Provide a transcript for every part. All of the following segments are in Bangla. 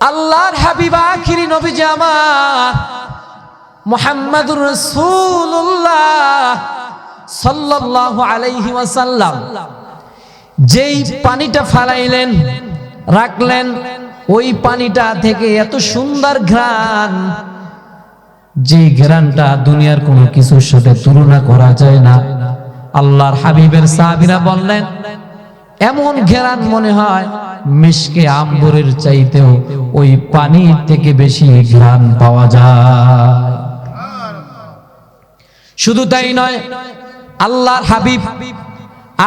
আল্লাহর হাবিব আখিরি নবীজি আমার মুহাম্মাদুর রাসূলুল্লাহ সাল্লাল্লাহু আলাইহি ওয়াসাল্লাম যেই পানিটা ফালাইলেন রাখলেন, ওই পানিটা থেকে এত সুন্দর ঘ্রাণ, যে ঘ্রাণটা দুনিয়ার কোনো কিছুর সাথে তুলনা করা যায় না। আল্লাহর হাবিবের সাহাবীরা বললেন, এমন ঘ্রাণ মনে হয় মিশকে আম্বরের চাইতেও ওই পানির থেকে বেশি ঘ্রাণ পাওয়া যায়। শুধু তাই নয়, আল্লাহর হাবিব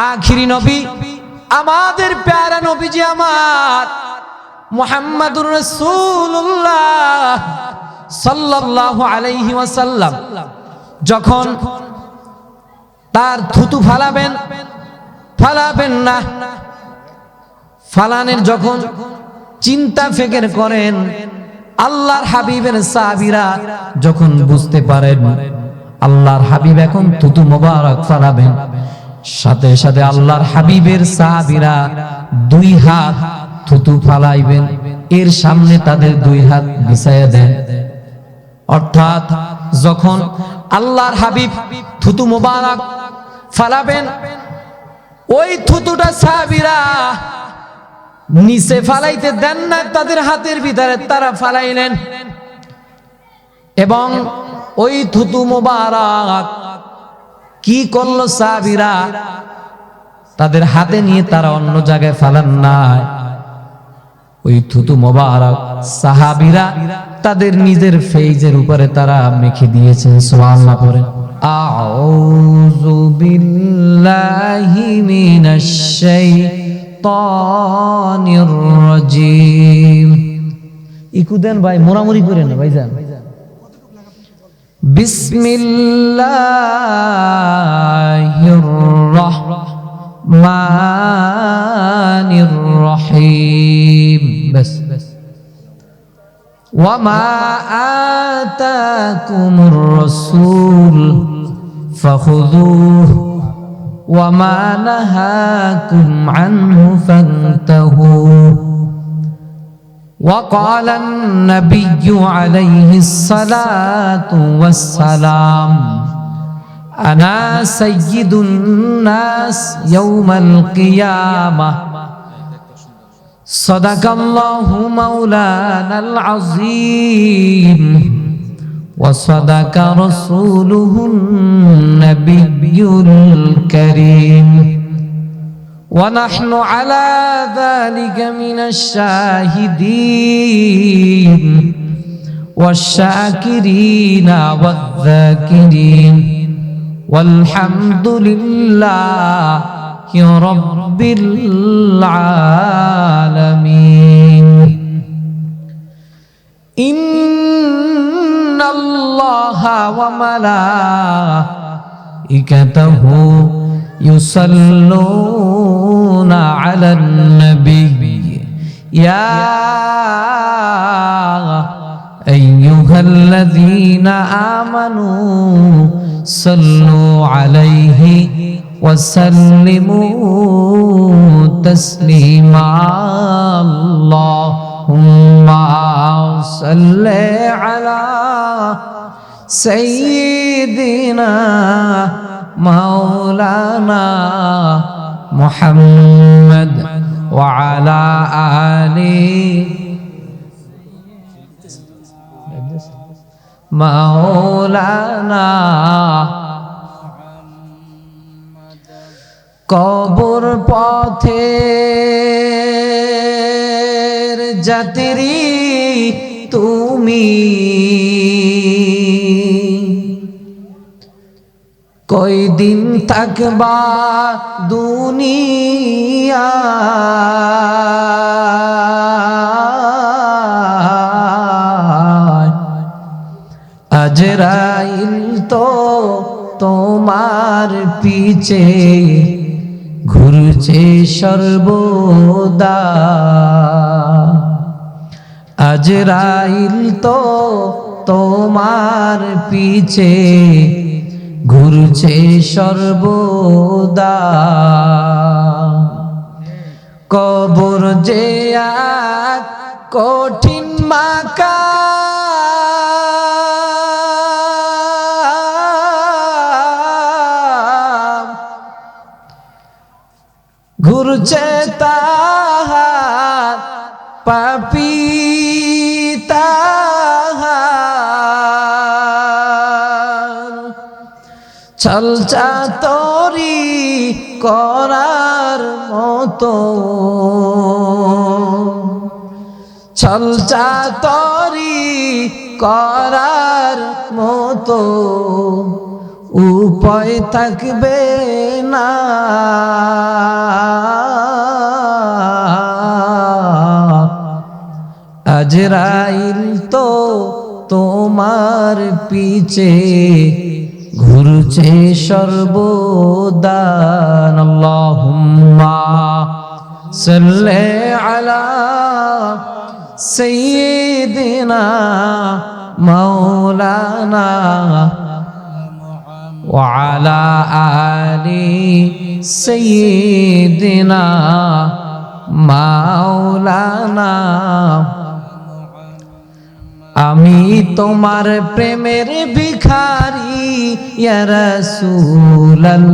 আখিরি নবী আমাদের প্যারা নবীজি আমার মুহাম্মাদুর রাসূলুল্লাহ সাল্লাল্লাহু আলাইহি ওয়াসাল্লাম যখন তার থুতু ফালাবেন না, ফালানের যখন চিন্তা ফিকির করেন, আল্লাহর হাবিবের সাহাবীরা যখন বুঝতে পারেন আল্লাহর হাবিব এখন থুতু মোবারক ফালাবেন, সাথে সাথে আল্লাহর হাবিবের সাহাবীরা দুই হাত থুতু ফালাইবেন, এর সামনে তাদের দুই হাত বিছায়া দেন। অর্থাৎ যখন আল্লাহর হাবিব থুতু মোবারক ফালাবেন, ওই থুতুটা সাহাবীরা নিচে ফালাইতে দেন না, তাদের হাতের ভিতরে তারা ফালাইলেন এবং ওই থুতু মোবারক কি করলো সাহাবীরা, তাদের হাতে নিয়ে তারা অন্য জায়গায় ফালান না, ওই থুতু মোবারক সাহাবীরা তাদের নিজের ফেইজের উপরে তারা মেখে দিয়েছেন। সুবহানাল্লাহ পড়েন। আউযু বিল্লাহি মিনাশ শাইতানির রাজীম। ইকুদেন ভাই, মোরামুরি করেন না ভাইজান। বিসমিল্লাহির রাহমানির রহিম। বাস ওয়ামা আতাকুমুর রাসূল ফাখুযুহু ওয়ামা নাহাকুম আনহু ফান্তাহু। وقال النبي عليه الصلاة والسلام أنا سيد الناس يوم القيامة صدق الله مولانا العظيم وصدق رسوله النبي الكريم ونحن على ذلك من الشاهدين والشاكرين والذاكرين والحمد لله رب العالمين إن الله وملائكته يصلون على النبي يا أيها الذين آمنوا صلوا عليه وسلموا تسليما اللهم صل على سيدنا مولانا محمد وعلى آله مولانا কবর পথের যাত্রী তুমি, কয়দিন থাকবা দুনিয়া, আজরাইল তো তোমার পিছে ঘুরছে সর্বদা, আজরাইল তো তোমার পিছে ঘুরছে সর্বদা। কবর যে কঠিন মাকা ঘুরছে তাহার পাপী ছলচা তরি করার মতো ছলচা তরি করার মতো উপায় থাকবে না আজরাইল তো তোমার পিছে ঘুরছে সর্বদা আল্লাহুম্মা সাল্লি আলা সাইয়্যিদিনা মাওলানা ওয়া আলা আলি সাইয়্যিদিনা মাওলানা আমি তোমার প্রেমের ভিখারি ইয়া রাসূলুল্লাহ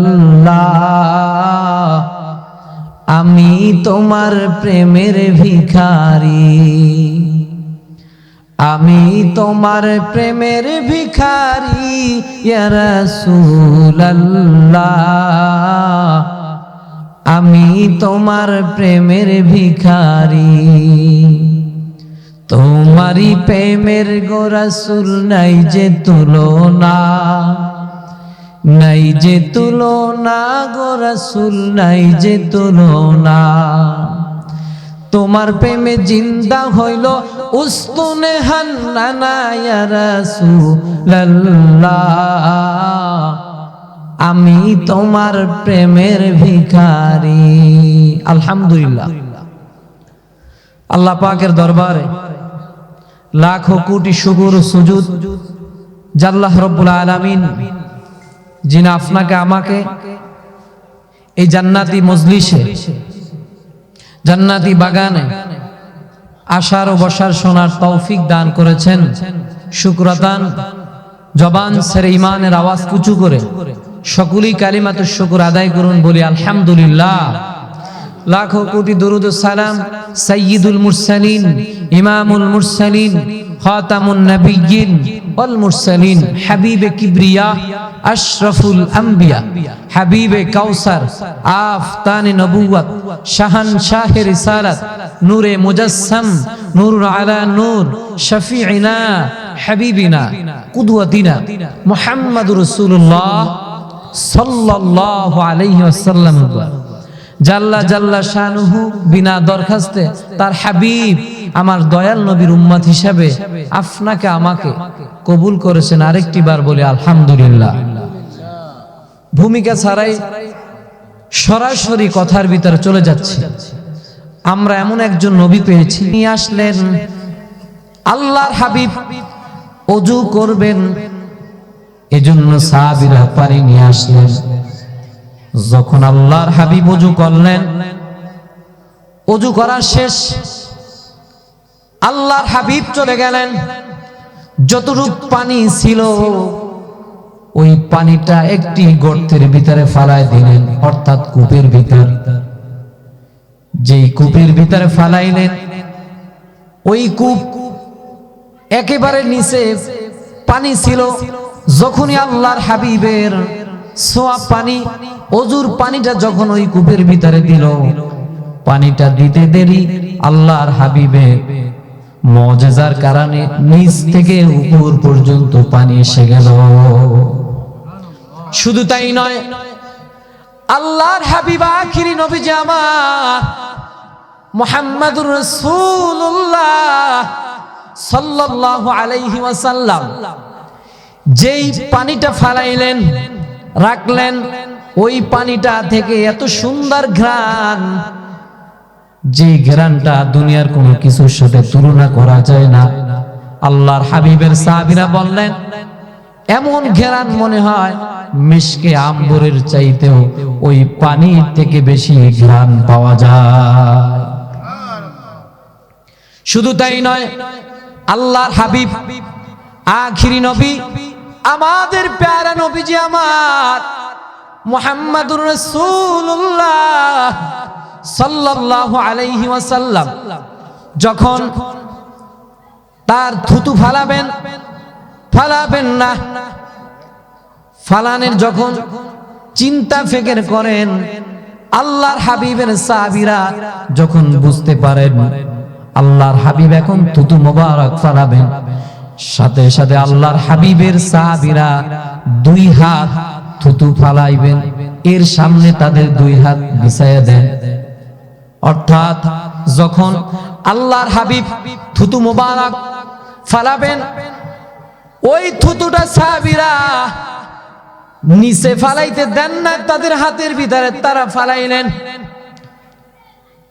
আমি তোমার প্রেমের ভিখারি আমি তোমার প্রেমের ভিখারি ইয়া রাসূলুল্লাহ আমি তোমার প্রেমের ভিখারি তোমারি প্রেমের গো রাসূল নাই যে তুলনা নাই যে তুলনা গো রাসূল নাই যে তুলনা তোমার প্রেমে জিন্দা হইল উস্তুনে হান্নানা ইয়া রাসূলুল্লাহ আমি তোমার প্রেমের ভিখারি আলহামদুলিল্লাহ আল্লাহ পাকের দরবারে লাখো কোটি শুকর সুজুদ জাল্লাহ রব্বুল আলামিন যিনি আপনাকে আমাকে এই জান্নাতি মজলিসে জান্নাতি বাগানে আসার ও বসার শোনার তৌফিক দান করেছেন শুকরাতান জবান ছেড়ে ইমানের আওয়াজ উঁচু করে সকলেই কালিমাতুশ শুকর আদায় করুন বলি আলহামদুলিল্লাহ লাখো কোটি দরুদ ও সালাম সাইয়্যিদুল মুরসালিন ইমামুল মুরসালিন খাতামুন নবিয়্যিন ওয়াল মুরসালিন হাবিবে কিবরিয়া আশরাফুল আম্বিয়া হাবিবে কাউসার আফতানে নবুওয়াত শাহানশাহে রিসালাত নূরে মুজাসসাম নূর আলা নূর শফিঈনা হাবিবিনা কুদওয়াতিনা মুহাম্মাদুর রাসূলুল্লাহ সাল্লাল্লাহু আলাইহি ওয়াসাল্লাম জাল্লা জাল্লা শানুহু বিনা দরখাস্তে তার হাবিব আমার দয়াল নবীর উম্মত হিসাবে আপনাকে আমাকে কবুল করেছেন আরেকটি বার বলে আলহামদুলিল্লাহ ভূমিকা ছাড়াই সরাসরি কথার ভিতরে চলে যাচ্ছে আমরা এমন একজন নবী পেয়েছি নিয়ে আসলেন আল্লাহর হাবিব ওযু করবেন এজন্য সাহাবীরা পানি নিয়ে আসলেন যখন আল্লাহর হাবিব ওযু করলেন ওযু করা শেষ আল্লাহর হাবিব চলে গেলেন যতটুকু পানি ছিল ওই পানিটা একটি গর্তের ভিতরে ফালায় দিলেন অর্থাৎ কূপের ভিতর যেই কূপের ভিতরে ফালাইলেন ওই কূপ একেবারে নিচে পানি ছিল যখনই আল্লাহর হাবিবের সোয়া পানি ওযুর পানিটা যখন ওই কূপের ভিতরে দিল পানিটা দিতে দেরি আল্লাহর হাবিবের মুজিজার কারণে নিচ থেকে উপর পর্যন্ত পানি এসে গেল শুধু তাই নয় আল্লাহর হাবিব আখিরি নবী আমার মুহাম্মাদুর রাসূলুল্লাহ সাল্লাল্লাহু আলাইহি ওয়াসাল্লাম যেই পানিটা ফালাইলেন রাখলেন ওই পানিটা থেকে এত সুন্দর ঘ্রাণ যে ঘ্রাণটা দুনিয়ার কোনো কিছুর সাথে তুলনা করা যায় না আল্লাহর হাবিবের সাহাবীরা বললেন এমন ঘ্রাণ মনে হয় মিশকে আম্বরের চাইতেও ওই পানির থেকে বেশি ঘ্রাণ পাওয়া যায় শুধু তাই নয়, আল্লাহর হাবিব আখিরি নবী আমাদের প্যারা নবীজি আমার মুহাম্মাদুর রাসূলুল্লাহ সাল্লাল্লাহু আলাইহি ওয়াসাল্লাম যখন তার থুতু ফালাবেন না, ফালানের যখন চিন্তা ফিকির করেন, আল্লাহর হাবিবের সাহাবীরা যখন বুঝতে পারেন আল্লাহর হাবিব এখন থুতু মোবারক ফালাবেন, সাথে সাথে আল্লাহর হাবিবের সাহাবীরা দুই হাত থুতু ফালাইবেন, এর সামনে তাদের দুই হাত বিছায়া দেন। অর্থাৎ যখন আল্লাহর হাবিব থুতু মোবারক ফালাবেন, ওই থুতুটা সাহাবীরা নিচে ফালাইতে দেন না, তাদের হাতের ভিতরে তারা ফালাইলেন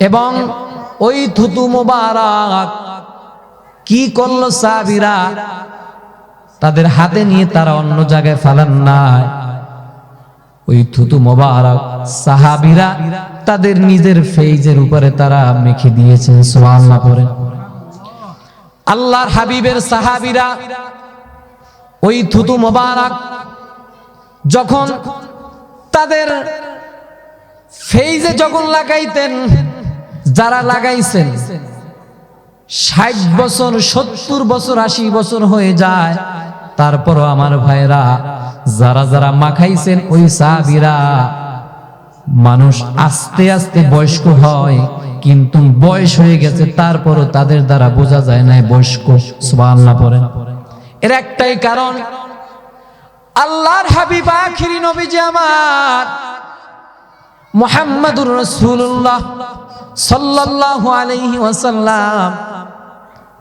এবং ওই থুতু মোবারক কি করলো সাহাবীরা, তাদের হাতে নিয়ে তারা অন্য জায়গায় ফালান না, ওই থুতু মোবারক সাহাবীরা তাদের নিজের ফেইজের উপরে তারা মেখে দিয়েছেন। সুবহানাল্লাহ পড়েন। আল্লাহর হাবিবের সাহাবীরা ওই থুতু মোবারক যখন তাদের ফেইজে যখন লাগাইতেন, যারা লাগাইছেন 60 বছর 70 বছর 80 বছর হয়ে যায়, তারপরও আমার ভাইরা যারা যারা মাখাইছেন ওই সাহাবীরা, মানুষ আস্তে আস্তে বয়স্ক হয় কিন্তু বয়স হয়ে গেছে, তারপরও তাদের দ্বারা বোঝা যায় না বয়স্ক। সুবহানাল্লাহ পড়েন। এর একটাই কারণ, আল্লাহর হাবিব আখিরি নবীজি আমার মুহাম্মাদুর রাসূলুল্লাহ সাল্লাল্লাহু আলাইহি ওয়াসাল্লাম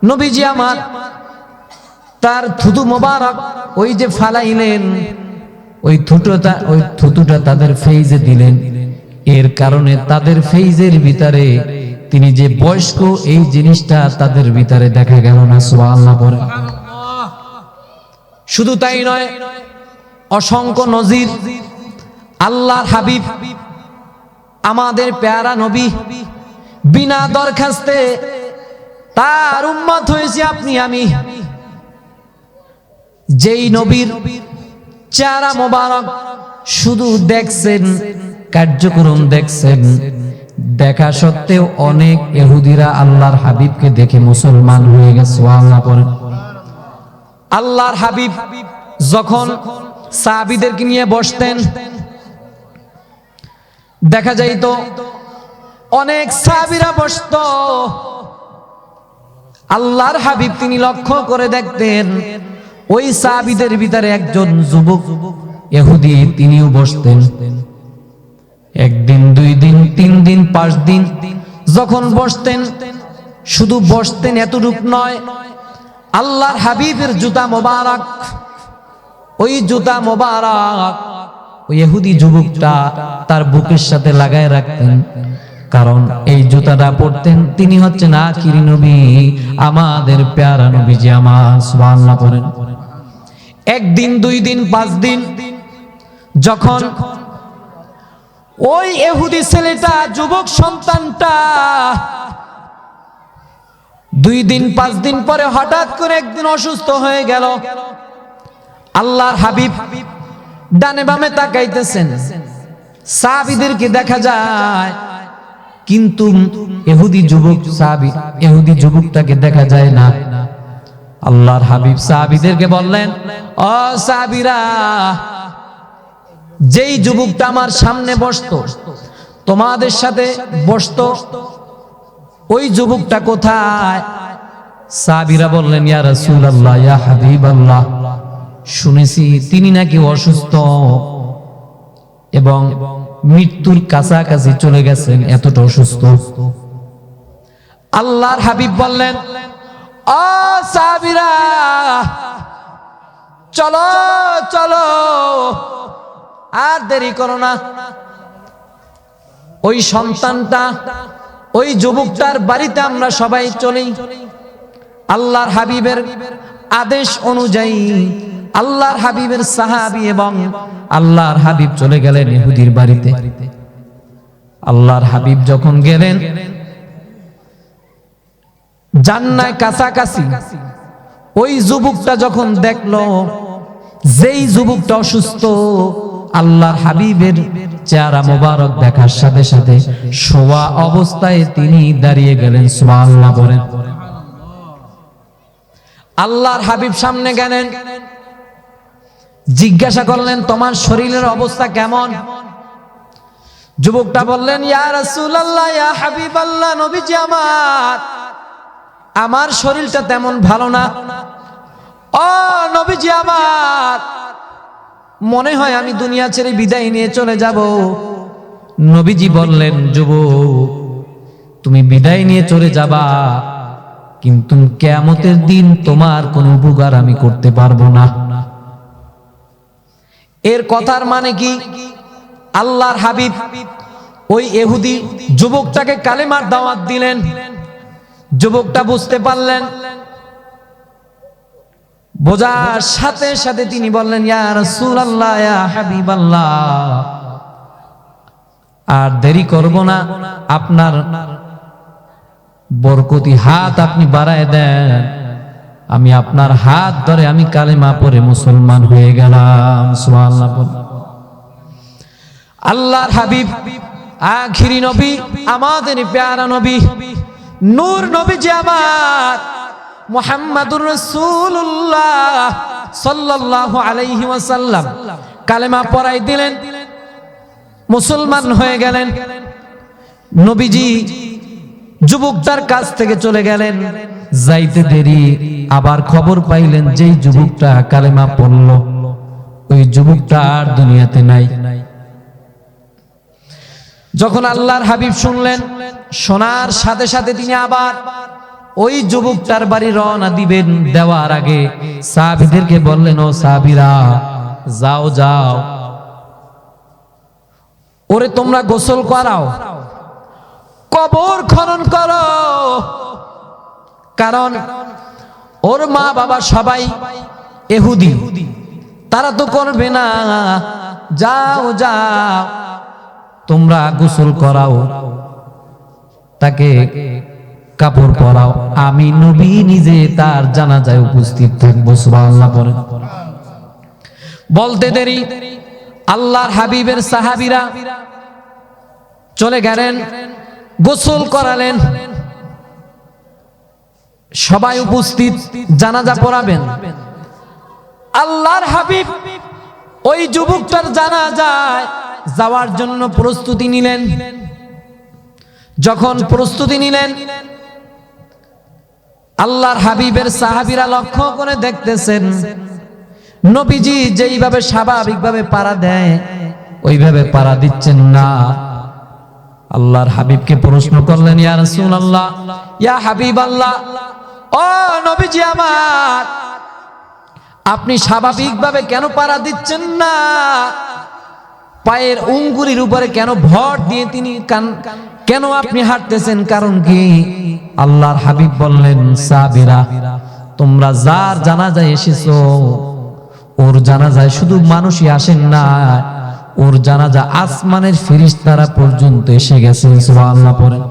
নবীজি আমার তার থুতু মোবারক ওই যে ফালাইলেন, ওই থুতুটা তাদের ফেইজে দিলেন, এর কারণে তাদের ফেইজের ভিতরে তিনি যে বয়স্ক এই জিনিসটা তাদের ভিতরে দেখা গেল না। সুবহানাল্লাহ পড়েন। শুধু তাই নয়, অসংখ্য নজির আল্লাহর হাবিব আমাদের প্যারা নবী বিনা দরখাস্তে তার উম্মত হয়েছে আপনি আমি। যেই নবীর চেহারা মোবারক শুধু দেখছেন, কার্যক্রম দেখছেন, দেখা সত্ত্বেও অনেক ইহুদিরা আল্লাহর হাবিবকে দেখে মুসলমান হয়ে গেছে। সুবহানাল্লাহ পড়েন। আল্লাহর হাবিব যখন সাহাবীদেরকে নিয়ে বসতেন, দেখা যাইত অনেক সাহাবীরা বসতো, আল্লাহর হাবিব তিনি লক্ষ্য করে দেখতেন ওই সাহাবীদের ভিতরে একজন যুবক ইহুদি তিনিও বসতেন। একদিন, 2 দিন, 3 দিন, 5 দিন যখন বসতেন, শুধু বসতেন এতটুকু নয়, আল্লাহর হাবিবের জুতা মোবারক, ওই জুতা মোবারক ওই ইহুদি যুবকটা তার বুকের সাথে লাগায় রাখতেন, কারণ এই জুতাটা পরতেন তিনি হচ্ছেন আখিরি নবী আমাদের প্যারা নবীজি আমার। সুবহানাল্লাহ পড়েন। 1 দিন, 2 দিন, 5 দিন যখন ওই ইহুদি ছেলেটা, যুবক সন্তানটা 2 দিন 5 দিন পরে হঠাৎ করে একদিন অসুস্থ হয়ে গেল, আল্লাহর হাবিব ডানে বামে তাকাইতেছেন, সাহাবীদেরকে দেখা যায় কিন্তু ইহুদি যুবকটাকে দেখা যায় না। আল্লাহর হাবিব সাহাবীদেরকে বললেন, ও সাহাবীরা, যেই যুবকটা আমার সামনে বসতো, তোমাদের সাথে বসতো, ওই যুবকটা কোথায়? সাহাবীরা বললেন, ইয়া রাসূলুল্লাহ, ইয়া হাবিবাল্লাহ, শুনেছি তিনি নাকি অসুস্থ এবং মৃত্যুর কাছাকাছি চলে গেছেন, এতটা অসুস্থ। আল্লাহর হাবিব বললেন, ও সাহাবীরা, চলো চলো, আর দেরি করো না। ওই সন্তানটা, ওই যুবকটার বাড়িতে আমরা সবাই চলি। আল্লাহর হাবিবের আদেশ অনুযায়ী আল্লাহর হাবিবের সাহাবী এবং আল্লাহর হাবিব চলে গেলেন ইহুদির বাড়িতে। আল্লাহর হাবিব যখন গেলেন, জান্নায় কাছাকাছি। ওই যুবকটা যখন দেখলো যেই যুবকটা অসুস্থ, আল্লাহর হাবিবের চেহারা মোবারক দেখার সাথে সাথে শোয়া অবস্থায় তিনি দাঁড়িয়ে গেলেন। সুবহানাল্লাহ বলেন। আল্লাহর হাবিব সামনে গেলেন, জিজ্ঞাসা করলেন তোমার শরীরের অবস্থা কেমন? যুবকটা বললেন ইয়া রাসূলুল্লাহ, ইয়া হাবিবাল্লাহ, নবীজি আমার শরীরটা তেমন ভালো না। ও নবীজি, আমার মনে হয় আমি দুনিয়া ছেড়ে বিদায় নিয়ে চলে যাব। নবীজি বললেন যুবক, তুমি বিদায় নিয়ে চলে যাবা, কিন্তু কিয়ামতের দিন তোমার কোনো উপকার আমি করতে পারবো না। এর কথার মানে কি? আল্লাহর হাবিব ওই ইহুদি যুবকটাকে কালেমার দাওয়াত দিলেন। যুবকটা বুঝতে পারলেন, বোঝার সাথে সাথে তিনি বললেন ইয়া রাসূলুল্লাহ, ইয়া হাবিবাল্লাহ, আর দেরি করব না, আপনার বরকতি হাত আপনি বাড়ায় দেন, আমি আপনার হাত ধরে আমি কালেমা পড়ে মুসলমান হয়ে গেলাম। সুবহানাল্লাহ। আল্লাহর হাবিব আখিরি নবী, আমাদের প্যারা নবী, নূর নবীজি আমার মুহাম্মাদুর রাসূলুল্লাহ সাল্লাল্লাহু আলাইহি ওয়াসাল্লাম কালেমা পড়াই দিলেন, মুসলমান হয়ে গেলেন। নবীজি যুবকটার কাছ থেকে চলে গেলেন, যাইতে দেরি আবার খবর পাইলেন যেই যুবকটা কালেমা পড়ল ওই যুবকটা আর দুনিয়াতে নাই। যখন আল্লাহর হাবিব শুনলেন, শোনার সাথে সাথে তিনি আবার ওই যুবকটার বাড়ি রওনা দিবেন। দেওয়ার আগে সাহাবীদেরকে বললেন, ও সাহাবীরা, যাও যাও, ওরে তোমরা গোসল করাও, কবর খনন করো, কারণ ওর মা বাবা সবাই ইহুদি, তারা তো করবে না। যাও যাও, তোমরা গোসল করাও, তাকে কাপড় পরাও, আমি নবী নিজে তার জানাজায় উপস্থিত থাকবো। সুবহানাল্লাহ বলেন। বলতে দেরি আল্লাহর হাবিবের সাহাবীরা চলে গেলেন, গোসল করালেন, সবাই উপস্থিত, জানাজা পড়াবেন। আল্লাহর হাবিব ওই যুবকটার জানাজায় যাওয়ার জন্য প্রস্তুতি নিলেন। যখন প্রস্তুতি নিলেন, আল্লাহর হাবিবের সাহাবীরা লক্ষ্য করে দেখতেছেন নবীজি যেইভাবে স্বাভাবিকভাবে পাড়া দেয় ওইভাবে পাড়া দিচ্ছেন না। আল্লাহর হাবিবকে প্রশ্ন করলেন, ইয়া রাসূলুল্লাহ, ইয়া হাবিবাল্লাহ, ও নবীজি আমার, আপনি স্বাভাবিকভাবে কেন পাড়া দিচ্ছেন না? পায়ের আঙ্গুলের উপরে কেন ভর দিয়ে তিনি কেন আপনি হাঁটতেছেন, কারণ কি? আল্লাহর হাবিব বললেন, সাহাবীরা, তোমরা যার জানাজায় এসেছো ওর জানাজায় শুধু মানুষই আসেন না, ওর জানাজা আসমানের ফেরেশতারা পর্যন্ত এসে গেছে। সুবহানাল্লাহ পড়েন।